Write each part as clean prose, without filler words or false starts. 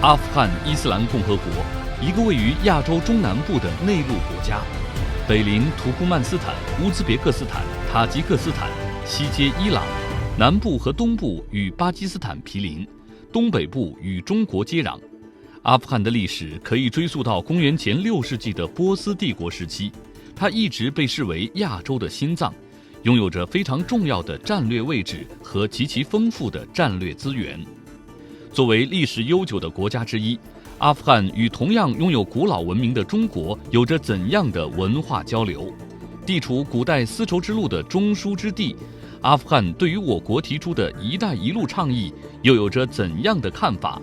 阿富汗伊斯兰共和国，一个位于亚洲中南部的内陆国家，北邻土库曼斯坦、乌兹别克斯坦、塔吉克斯坦，西接伊朗，南部和东部与巴基斯坦毗邻，东北部与中国接壤。阿富汗的历史可以追溯到公元前6世纪的波斯帝国时期，它一直被视为亚洲的心脏，拥有着非常重要的战略位置和极其丰富的战略资源。作为历史悠久的国家之一，阿富汗与同样拥有古老文明的中国有着怎样的文化交流？地处古代丝绸之路的中枢之地，阿富汗对于我国提出的一带一路倡议又有着怎样的看法？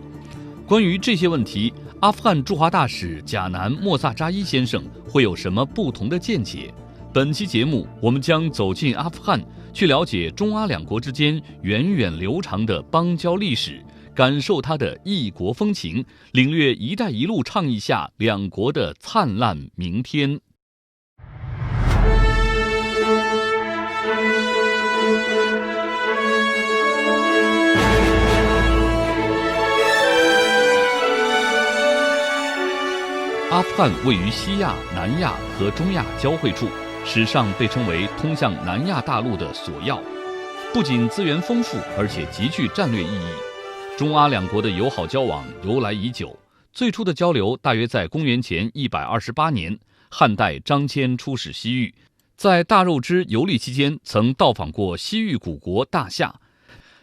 关于这些问题，阿富汗驻华大使贾南·莫萨扎伊先生会有什么不同的见解？本期节目，我们将走进阿富汗，去了解中阿两国之间源远流长的邦交历史，感受它的异国风情，领略“一带一路”倡议下两国的灿烂明天。阿富汗位于西亚、南亚和中亚交汇处，史上被称为通向南亚大陆的锁钥，不仅资源丰富，而且极具战略意义。中阿两国的友好交往由来已久，最初的交流大约在公元前128年，汉代张骞出使西域，在大肉支游历期间曾到访过西域古国大夏，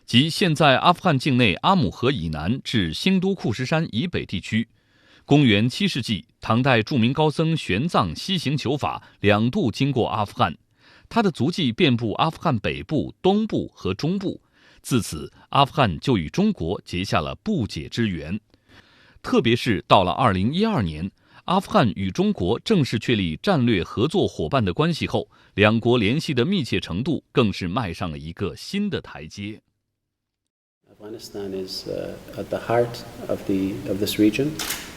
即现在阿富汗境内阿姆河以南至兴都库什山以北地区。公元7世纪，唐代著名高僧玄奘西行求法2度经过阿富汗，他的足迹遍布阿富汗北部、东部和中部。自此，阿富汗就与中国结下了不解之缘。特别是到了2012年，阿富汗与中国正式确立战略合作伙伴的关系后，两国联系的密切程度更是迈上了一个新的台阶。Afghanistan is at the heart of this region.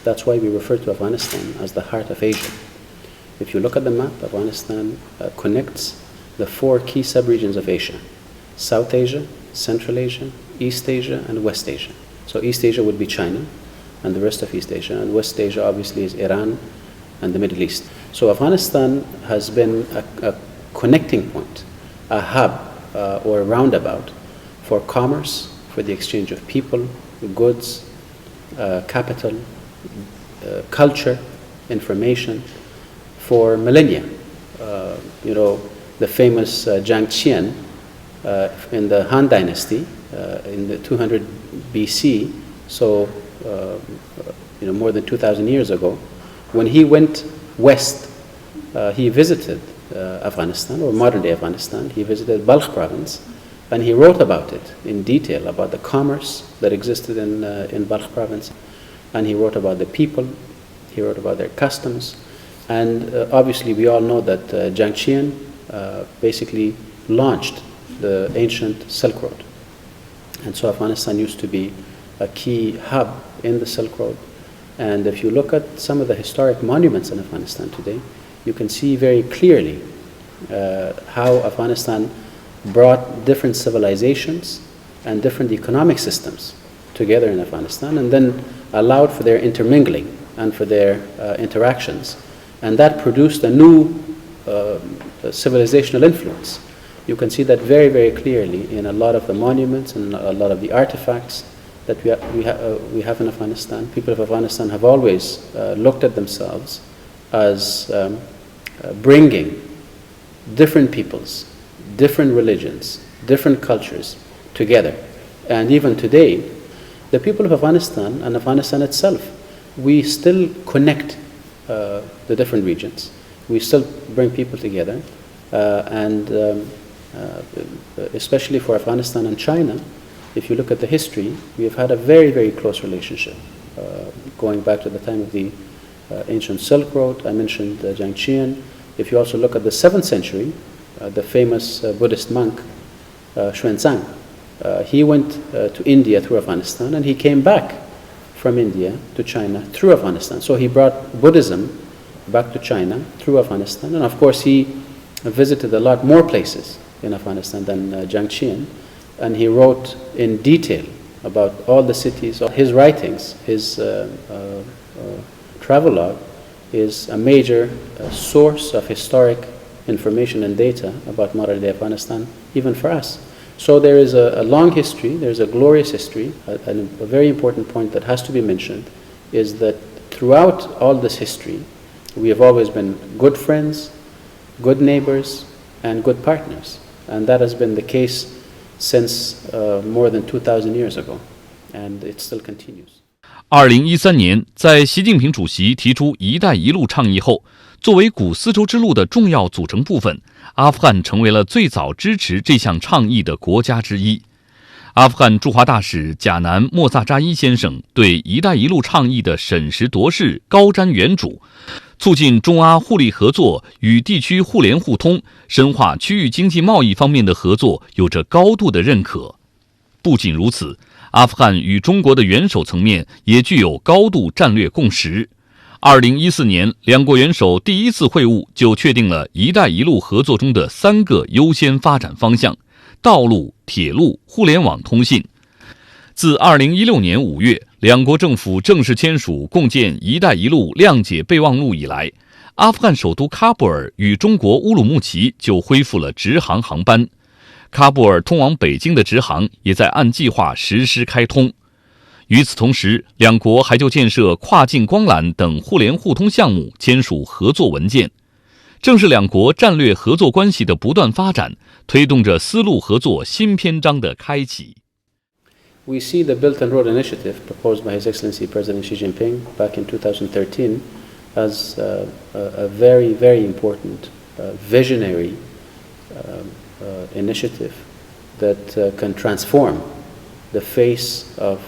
That's why we refer to Afghanistan as the heart of Asia. If you look at the map, Afghanistan connects the 4 key subregions of Asia: South Asia, Central Asia, East Asia, and West Asia. So East Asia would be China and the rest of East Asia, and West Asia obviously is Iran and the Middle East. So Afghanistan has been a connecting point, a hub or a roundabout for commerce, for the exchange of people, goods, capital, culture, information, for millennia. The famous Jiang Qian in the Han Dynasty in the 200 BC, so more than 2,000 years ago, when he went west, he visited Afghanistan, or modern-day Afghanistan. He visited Balkh province, and he wrote about it in detail, about the commerce that existed in Balkh province, and he wrote about the people, he wrote about their customs, and obviously we all know that Jiang Qian basically launched the ancient Silk Road. And so Afghanistan used to be a key hub in the Silk Road. And if you look at some of the historic monuments in Afghanistan today, you can see very clearly how Afghanistan brought different civilizations and different economic systems together in Afghanistan, and then allowed for their intermingling and for their interactions. And that produced a new civilizational influence. You can see that very, very clearly in a lot of the monuments and a lot of the artifacts that we have in Afghanistan. People of Afghanistan have always looked at themselves as bringing different peoples, different religions, different cultures together. And even today, the people of Afghanistan and Afghanistan itself, we still connect the different regions. We still bring people together, and especially for Afghanistan and China, if you look at the history, we have had a very, very close relationship, going back to the time of the ancient Silk Road. I mentioned Jiang Qian. If you also look at the 7th century, the famous Buddhist monk Xuanzang, he went to India through Afghanistan, and he came back from India to China through Afghanistan. So he brought Buddhism back to China through Afghanistan, and of course he visited a lot more places in Afghanistan than Jiang Qian, and he wrote in detail about all the cities. His writings, his travelogue, is a major source of historic information and data about modern-day Afghanistan, even for us. So there is a long history, there's a glorious history. A very important point that has to be mentioned is that throughout all this history, we have always been good friends, good neighbors, and good partners. And that has been the case since more than 2,000 years ago, and it still continues. 2013年，在习近平主席提出“一带一路”倡议后，作为古丝绸之路的重要组成部分，阿富汗成为了最早支持这项倡议的国家之一。阿富汗驻华大使贾南·莫萨扎伊先生对“一带一路”倡议的审时度势、高瞻远瞩，促进中阿互利合作与地区互联互通、深化区域经济贸易方面的合作有着高度的认可。不仅如此，阿富汗与中国的元首层面也具有高度战略共识。2014年，两国元首第一次会晤就确定了“一带一路”合作中的3个优先发展方向：道路、铁路、互联网通信。自2016年5月，两国政府正式签署共建“一带一路”谅解备忘录以来，阿富汗首都喀布尔与中国乌鲁木齐就恢复了直航航班。喀布尔通往北京的直航也在按计划实施开通。与此同时，两国还就建设跨境光缆等互联互通项目签署合作文件。正是两国战略合作关系的不断发展，推动着丝路合作新篇章的开启。We see the Belt and Road Initiative proposed by His Excellency President Xi Jinping back in 2013 as a very, very important, visionary initiative that can transform the face of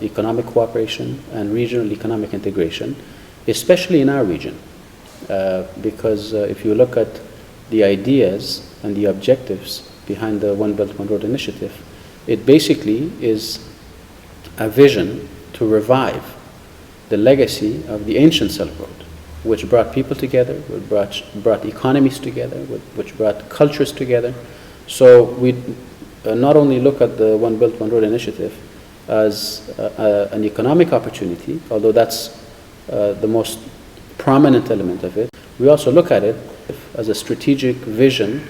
economic cooperation and regional economic integration, especially in our region. Because if you look at the ideas and the objectives behind the One Belt, One Road initiative, it basically is a vision to revive the legacy of the ancient Silk Road, which brought people together, which brought economies together, which brought cultures together. So we not only look at the One Belt, One Road initiative as an economic opportunity, although that's the most prominent element of it, we also look at it as a strategic vision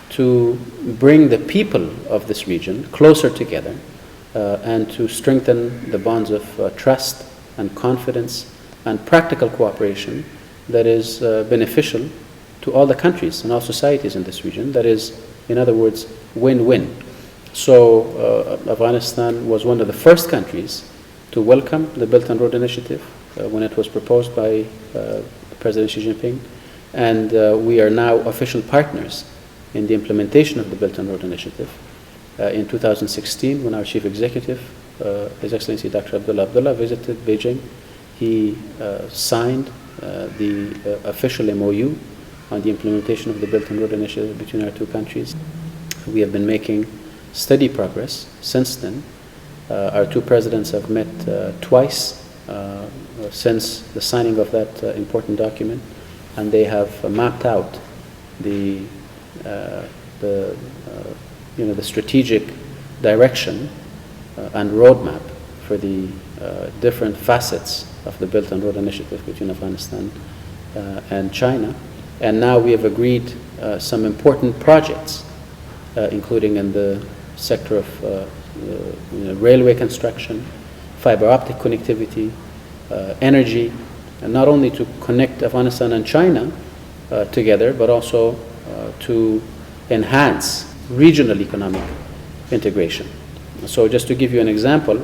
to bring the people of this region closer together and to strengthen the bonds of trust and confidence and practical cooperation that is beneficial to all the countries and all societies in this region. That is, in other words, win-win. So Afghanistan was one of the first countries to welcome the Belt and Road Initiative when it was proposed by President Xi Jinping, and we are now official partners in the implementation of the Belt and Road Initiative. In 2016, when our Chief Executive, His Excellency Dr. Abdullah visited Beijing, he signed the official MOU on the implementation of the Belt and Road Initiative between our two countries. We have been making steady progress since then. Our two presidents have met twice since the signing of that important document, and they have mapped out the strategic direction and roadmap for the different facets of the Belt and Road Initiative between Afghanistan and China. And now we have agreed some important projects, including in the sector of railway construction, fiber optic connectivity, energy, and not only to connect Afghanistan and China together, but also to enhance regional economic integration. So just to give you an example,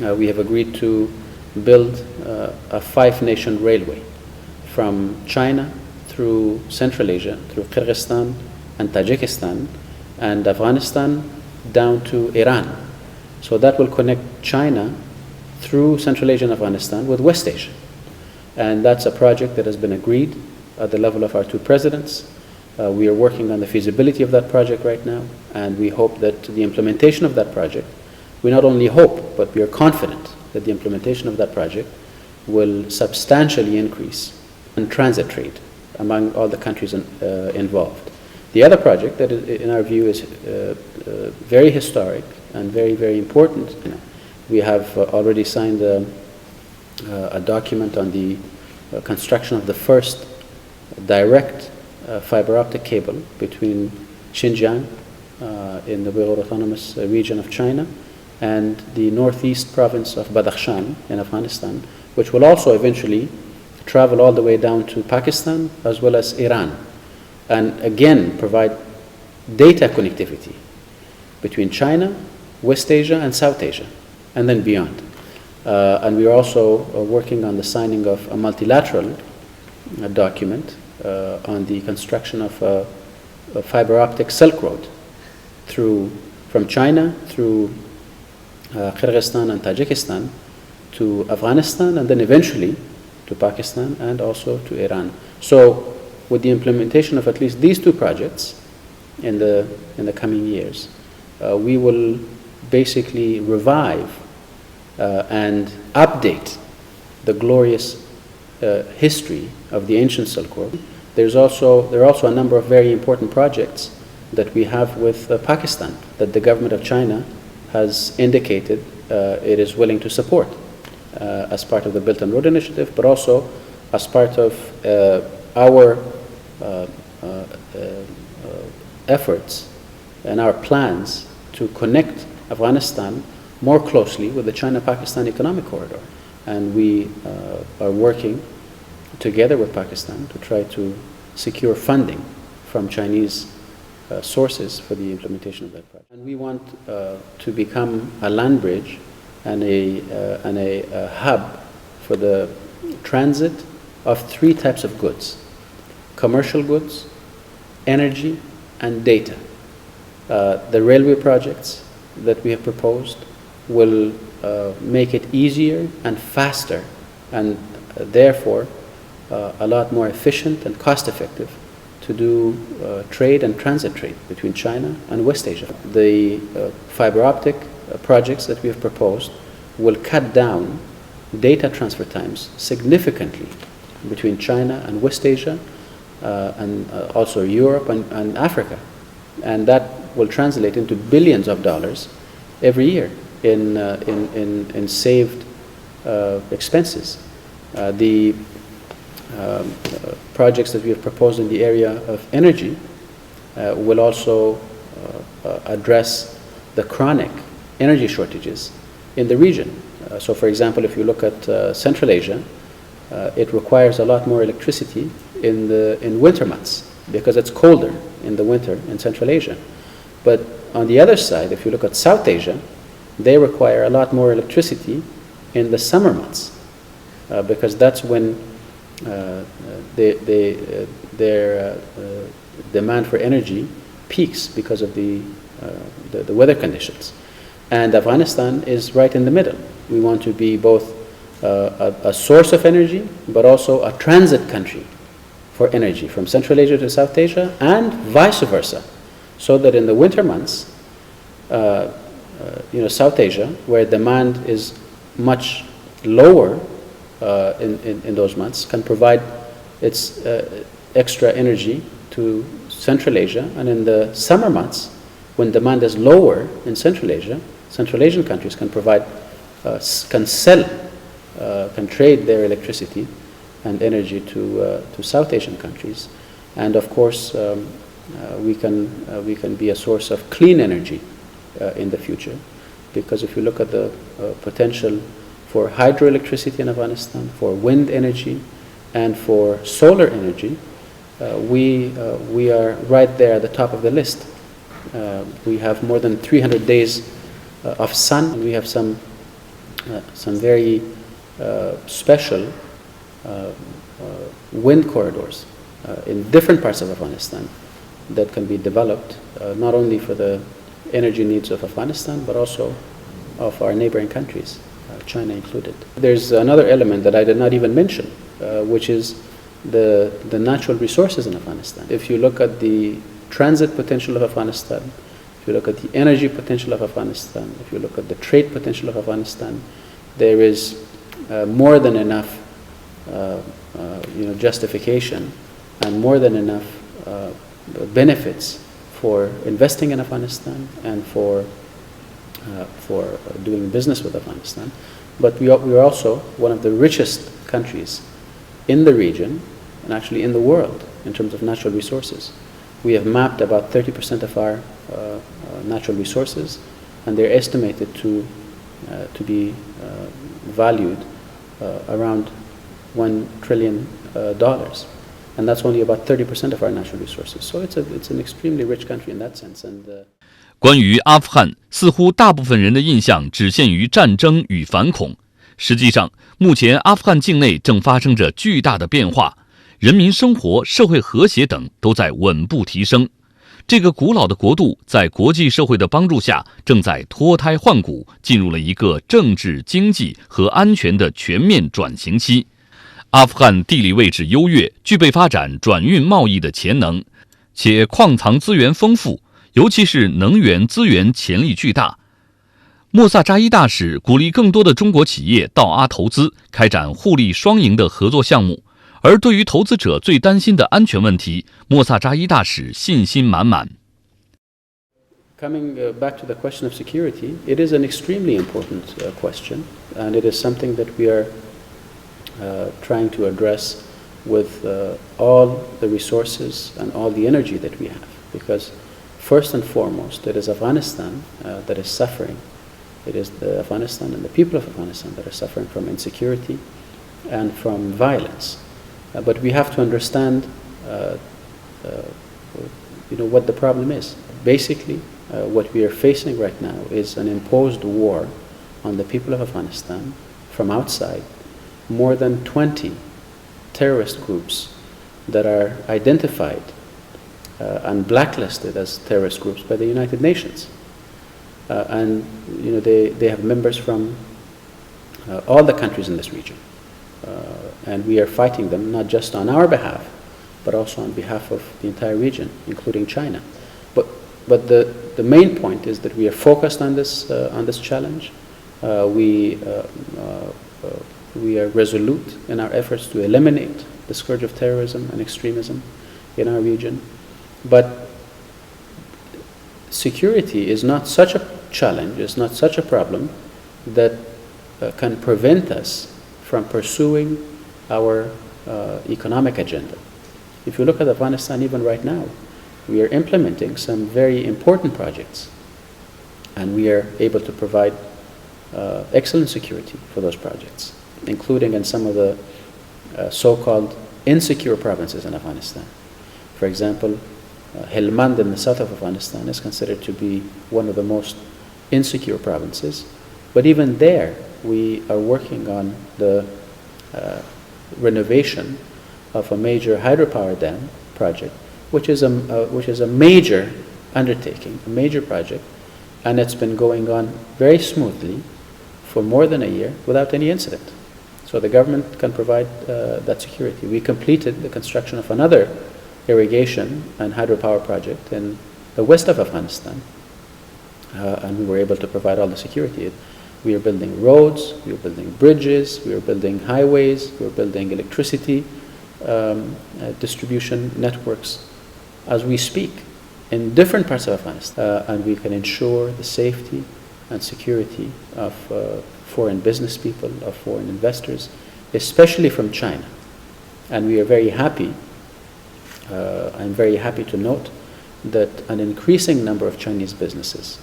we have agreed to build a 5-nation railway from China through Central Asia, through Kyrgyzstan and Tajikistan, and Afghanistan down to Iran. So that will connect China through Central Asia and Afghanistan with West Asia. And that's a project that has been agreed at the level of our two presidents. We are working on the feasibility of that project right now, and we hope that the implementation of that project, we not only hope, but we are confident that the implementation of that project will substantially increase in transit trade among all the countries involved. The other project that in our view is very historic and very, very important. We have already signed a document on the construction of the first direct fiber optic cable between Xinjiang in the Uyghur Autonomous Region of China and the northeast province of Badakhshan in Afghanistan, which will also eventually travel all the way down to Pakistan as well as Iran, and again provide data connectivity between China, West Asia, and South Asia, and then beyond. And we are also working on the signing of a multilateral document on the construction of a fiber optic Silk Road from China through Kyrgyzstan and Tajikistan to Afghanistan, and then eventually to Pakistan and also to Iran. So with the implementation of at least these two projects in the coming years, we will basically revive and update the glorious history of the ancient Silk Road. There are also a number of very important projects that we have with Pakistan that the government of China has indicated it is willing to support as part of the Belt and Road Initiative, but also as part of our efforts and our plans to connect Afghanistan more closely with the China-Pakistan Economic Corridor. And we are working together with Pakistan to try to secure funding from Chinese sources for the implementation of that project. And we want to become a land bridge and a hub for the transit of three types of goods: commercial goods, energy, and data. The railway projects that we have proposed will make it easier and faster, and therefore a lot more efficient and cost-effective to do trade and transit trade between China and West Asia. The fiber optic projects that we have proposed will cut down data transfer times significantly between China and West Asia and also Europe and Africa. And that will translate into billions of dollars every year in saved expenses. The projects that we have proposed in the area of energy will also address the chronic energy shortages in the region. So for example, if you look at Central Asia, it requires a lot more electricity in winter months because it's colder in the winter in Central Asia. But on the other side, if you look at South Asia, they require a lot more electricity in the summer months because that's when their demand for energy peaks because of the weather conditions. And Afghanistan is right in the middle. We want to be both a source of energy, but also a transit country for energy from Central Asia to South Asia and vice versa, so that in the winter months, South Asia, where demand is much lower in those months, can provide its extra energy to Central Asia, and in the summer months, when demand is lower in Central Asia, Central Asian countries can provide, can trade their electricity and energy to South Asian countries, and of course we can be a source of clean energy in the future, because if you look at the potential for hydroelectricity in Afghanistan, for wind energy, and for solar energy, we are right there at the top of the list. We have more than 300 days of sun, and we have some very special wind corridors in different parts of Afghanistan that can be developed not only for the energy needs of Afghanistan, but also of our neighboring countries, China included. There's another element that I did not even mention, which is the natural resources in Afghanistan. If you look at the transit potential of Afghanistan, if you look at the energy potential of Afghanistan, if you look at the trade potential of Afghanistan, there is more than enough justification and more than enough benefits for investing in Afghanistan and for for doing business with Afghanistan. But we are also one of the richest countries in the region and actually in the world in terms of natural resources. We have mapped about 30% of our natural resources, and they're estimated to be valued around $1 trillion. And that's only about 30% of our natural resources. So it's an extremely rich country in that sense. And 关于阿富汗，似乎大部分人的印象只限于战争与反恐。实际上，目前阿富汗境内正发生着巨大的变化，人民生活、社会和谐等都在稳步提升。这个古老的国度在国际社会的帮助下，正在脱胎换骨，进入了一个政治、经济和安全的全面转型期。阿富汗地理位置优越，具备发展转运贸易的潜能，且矿藏资源丰富，尤其是能源资源潜力巨大。莫萨扎伊大使鼓励更多的中国企业到阿投资，开展互利双赢的合作项目。而对于投资者最担心的安全问题，莫萨扎伊大使信心满满。Coming back to the question of security, it is an extremely important question, and it is something that we are trying to address with all the resources and all the energy that we have. Because first and foremost, it is Afghanistan that is suffering. It is Afghanistan and the people of Afghanistan that are suffering from insecurity and from violence. But we have to understand, what the problem is. Basically, what we are facing right now is an imposed war on the people of Afghanistan from outside. More than 20 terrorist groups that are identified and blacklisted as terrorist groups by the United Nations. And they have members from all the countries in this region. And we are fighting them not just on our behalf, but also on behalf of the entire region, including China. But the main point is that we are focused on this challenge. We are resolute in our efforts to eliminate the scourge of terrorism and extremism in our region. But security is not such a challenge, is not such a problem that can prevent us from pursuing our economic agenda. If you look at Afghanistan even right now, we are implementing some very important projects, and we are able to provide excellent security for those projects, including in some of the so-called insecure provinces in Afghanistan. For example, Helmand in the south of Afghanistan is considered to be one of the most insecure provinces, but even there we are working on the renovation of a major hydropower dam project, which is a major undertaking, a major project, and it's been going on very smoothly for more than a year without any incident. So the government can provide that security. We completed the construction of another irrigation and hydropower project in the west of Afghanistan, and we were able to provide all the security. We are building roads, we are building bridges, we are building highways, we are building electricity distribution networks as we speak in different parts of Afghanistan, and we can ensure the safety and security of foreign business people, of foreign investors, especially from China. And we are very happy, I'm very happy to note that an increasing number of Chinese businesses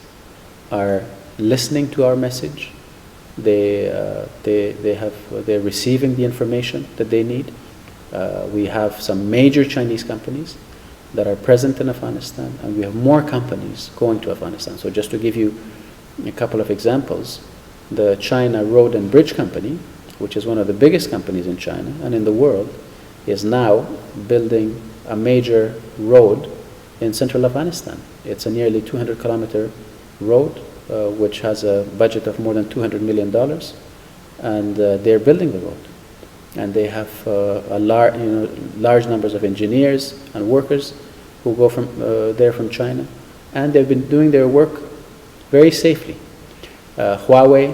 are listening to our message. They're receiving the information that they need. We have some major Chinese companies that are present in Afghanistan, and we have more companies going to Afghanistan. So just to give you a couple of examples, the China Road and Bridge Company, which is one of the biggest companies in China and in the world, is now building a major road in central Afghanistan. It's a nearly 200-kilometer road, which has a budget of more than $200 million, and they're building the road. And they have large numbers of engineers and workers who go from there from China, and they've been doing their work very safely. Huawei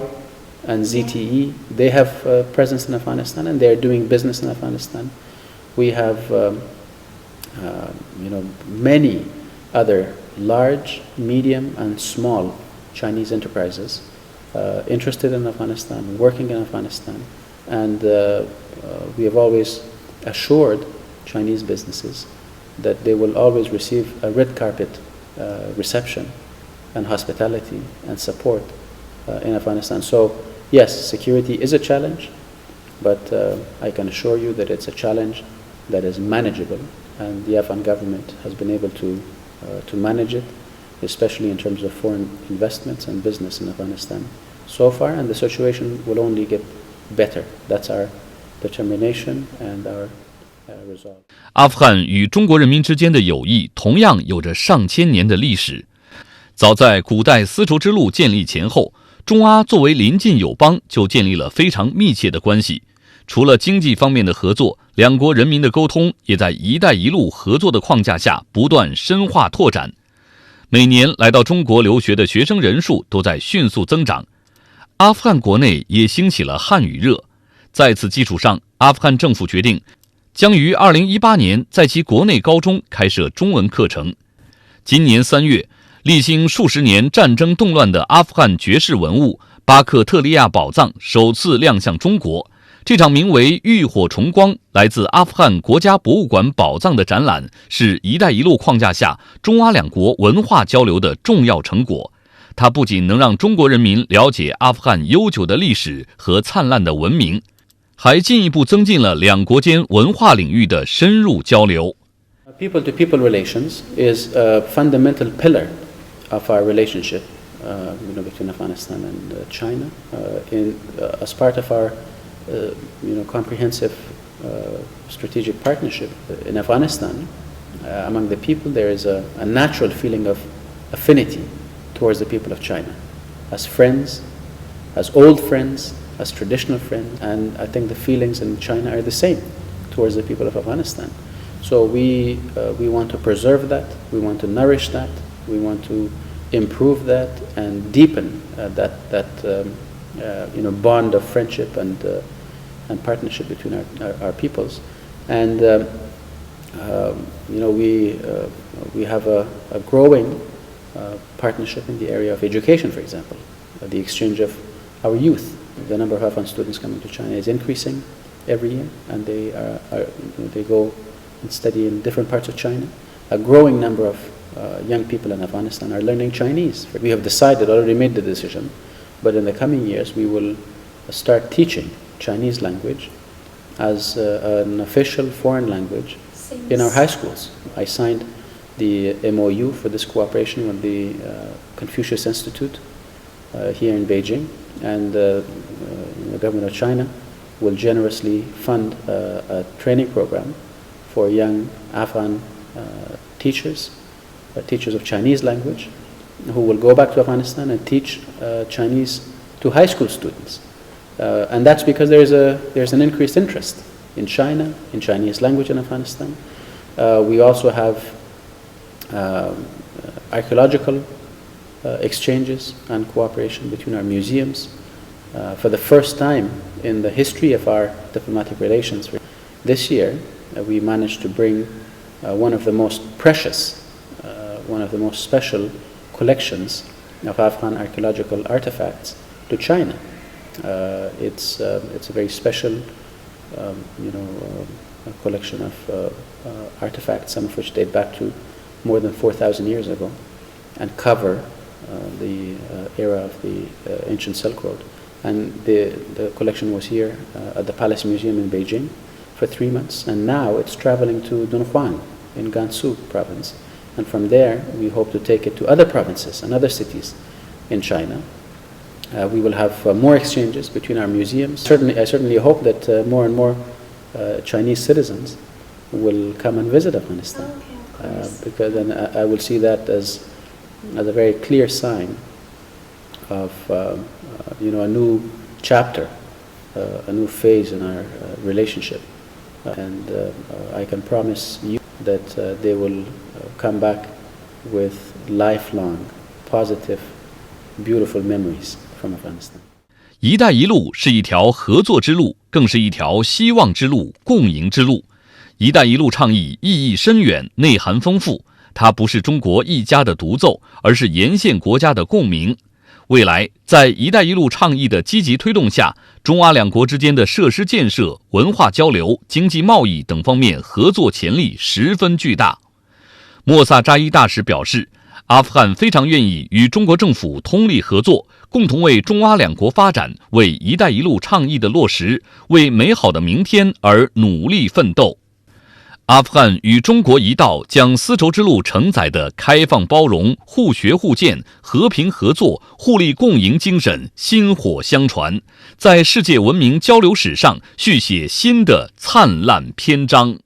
and ZTE, they have presence in Afghanistan, and they're doing business in Afghanistan. We have many other large, medium, and small Chinese enterprises interested in Afghanistan, working in Afghanistan, and we have always assured Chinese businesses that they will always receive a red carpet reception and hospitality and support in Afghanistan. So yes, security is a challenge, but I can assure you that it's a challenge that is manageable, and the Afghan government has been able to manage it, especially in terms of foreign investments and business in Afghanistan so far, and the situation will only get better. That's our determination and our resolve. 阿富汗与中国人民之间的友谊同样有着上千年的历史。早在古代丝绸之路建立前后，中阿作为邻近友邦就建立了非常密切的关系。除了经济方面的合作，两国人民的沟通也在“一带一路”合作的框架下不断深化拓展。每年来到中国留学的学生人数都在迅速增长。阿富汗国内也兴起了汉语热，在此基础上，阿富汗政府决定将于2018年在其国内高中开设中文课程。今年3月，历经数十年战争动乱的阿富汗绝世文物巴克特利亚宝藏首次亮相中国。这场名为“浴火重光”来自阿富汗国家博物馆宝藏的展览，是“一带一路”框架下中阿两国文化交流的重要成果。它不仅能让中国人民了解阿富汗悠久的历史和灿烂的文明，还进一步增进了两国间文化领域的深入交流。People-to-people relations is a fundamental pillar of our relationship between Afghanistan and China. As part of our comprehensive strategic partnership in Afghanistan, among the people there is a natural feeling of affinity towards the people of China, as friends, as old friends, as traditional friends, and I think the feelings in China are the same towards the people of Afghanistan. So we want to preserve that, we want to nourish that, we want to improve that and deepen that bond of friendship and partnership between our peoples. And we have a growing partnership in the area of education, for example, the exchange of our youth. The number of Afghan students coming to China is increasing every year, and they go and study in different parts of China. A growing number of young people in Afghanistan are learning Chinese. We have already made the decision, but in the coming years we will start teaching Chinese language as an official foreign language in our high schools. I signed the MOU for this cooperation with the Confucius Institute here in Beijing, and the government of China will generously fund a training program for young Afghan teachers of Chinese language, who will go back to Afghanistan and teach Chinese to high school students. And that's because there's an increased interest in China, in Chinese language in Afghanistan. We also have archaeological exchanges and cooperation between our museums. For the first time in the history of our diplomatic relations, this year we managed to bring one of the most precious, one of the most special collections of Afghan archaeological artifacts to China. It's a very special, collection of artifacts, some of which date back to more than 4,000 years ago, and cover the era of the ancient Silk Road. And the collection was here at the Palace Museum in Beijing for 3 months, and now it's traveling to Dunhuang in Gansu province, and from there we hope to take it to other provinces and other cities in China. We will have more exchanges between our museums. I certainly hope that more and more Chinese citizens will come and visit Afghanistan, because then I will see that as a very clear sign of a new chapter, a new phase in our relationship, and I can promise you that they will come back with lifelong, positive, beautiful memories from Afghanistan. 一带一路是一条合作之路，更是一条希望之路、共赢之路。一带一路倡议意义深远，内涵丰富。它不是中国一家的独奏，而是沿线国家的共鸣。未来，在“一带一路”倡议的积极推动下，中阿两国之间的设施建设、文化交流、经济贸易等方面合作潜力十分巨大。莫萨扎伊大使表示，阿富汗非常愿意与中国政府通力合作，共同为中阿两国发展、为“一带一路”倡议的落实、为美好的明天而努力奋斗。阿富汗与中国一道将丝绸之路承载的开放包容、互学互鉴、和平合作、互利共赢精神薪火相传，在世界文明交流史上续写新的灿烂篇章。